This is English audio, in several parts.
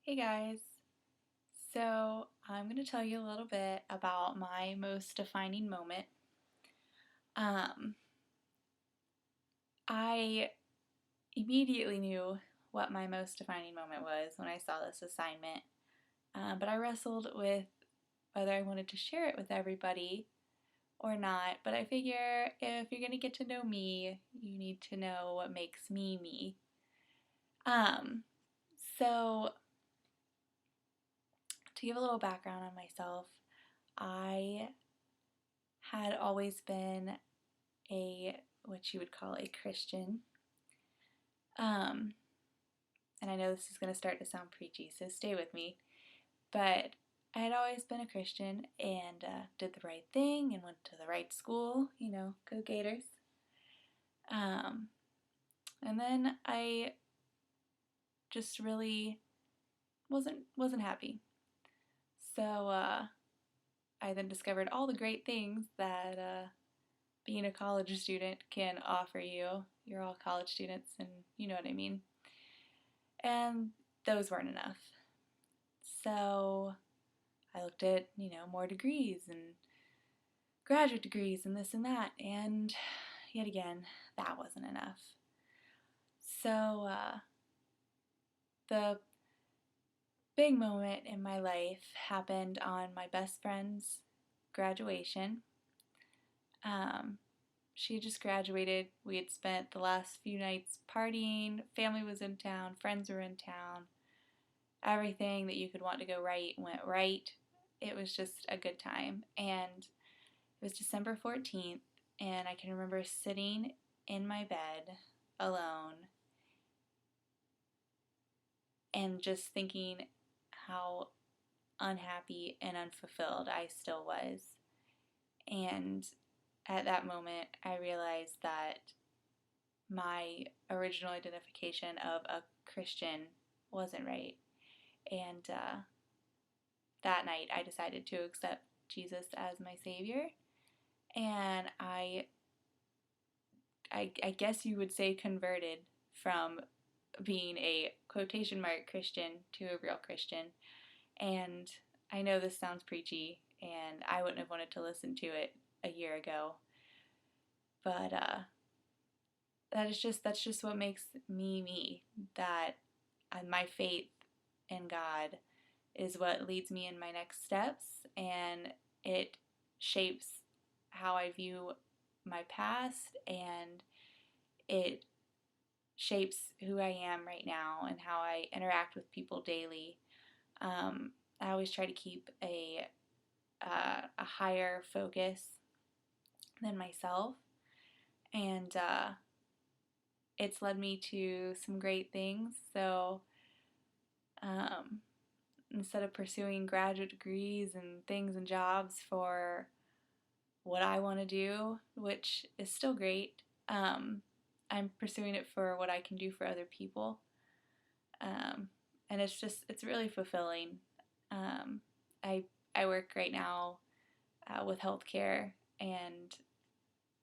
Hey guys. So I'm going to tell you a little bit about my most defining moment. Um, I immediately knew what my most defining moment was when I saw this assignment, but I wrestled with whether I wanted to share it with everybody or not. But I figure if you're going to get to know me, you need to know what makes me me. Um, so to give a little background on myself, I had always been what you would call a Christian. Um, and I know this is going to start to sound preachy, so stay with me. But I had always been a Christian and did the right thing and went to the right school, go Gators. Um, and then I just really wasn't happy. So I then discovered all the great things that being a college student can offer you. You're all college students, and you know what I mean. And those weren't enough. So I looked at, more degrees and graduate degrees and this and that, and yet again, that wasn't enough. So the big moment in my life happened on my best friend's graduation. She had just graduated. We had spent the last few nights partying. Family was in town. Friends were in town. Everything that you could want to go right went right. It was just a good time. And it was December 14th, and I can remember sitting in my bed alone and just thinking how unhappy and unfulfilled I still was. And at that moment, I realized that my original identification of a Christian wasn't right. And that night, I decided to accept Jesus as my Savior. And I guess you would say converted from being a quotation mark Christian to a real Christian. And I know this sounds preachy, and I wouldn't have wanted to listen to it a year ago, but that's just what makes me me. That my faith in God is what leads me in my next steps, and it shapes how I view my past, and it shapes who I am right now and how I interact with people daily. I always try to keep a higher focus than myself, and it's led me to some great things. So um, instead of pursuing graduate degrees and things and jobs for what I want to do, which is still great, I'm pursuing it for what I can do for other people. Um, and it's really fulfilling. Um, I, I work right now with healthcare, and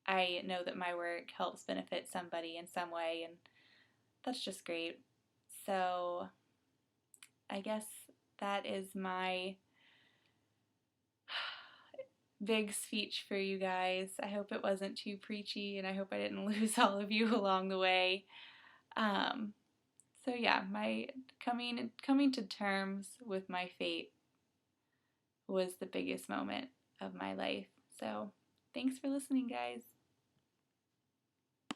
I know that my work helps benefit somebody in some way, and that's just great. So I guess that is my big speech for you guys. I hope it wasn't too preachy, and I hope I didn't lose all of you along the way. Um, so yeah, my coming to terms with my fate was the biggest moment of my life. So thanks for listening, guys.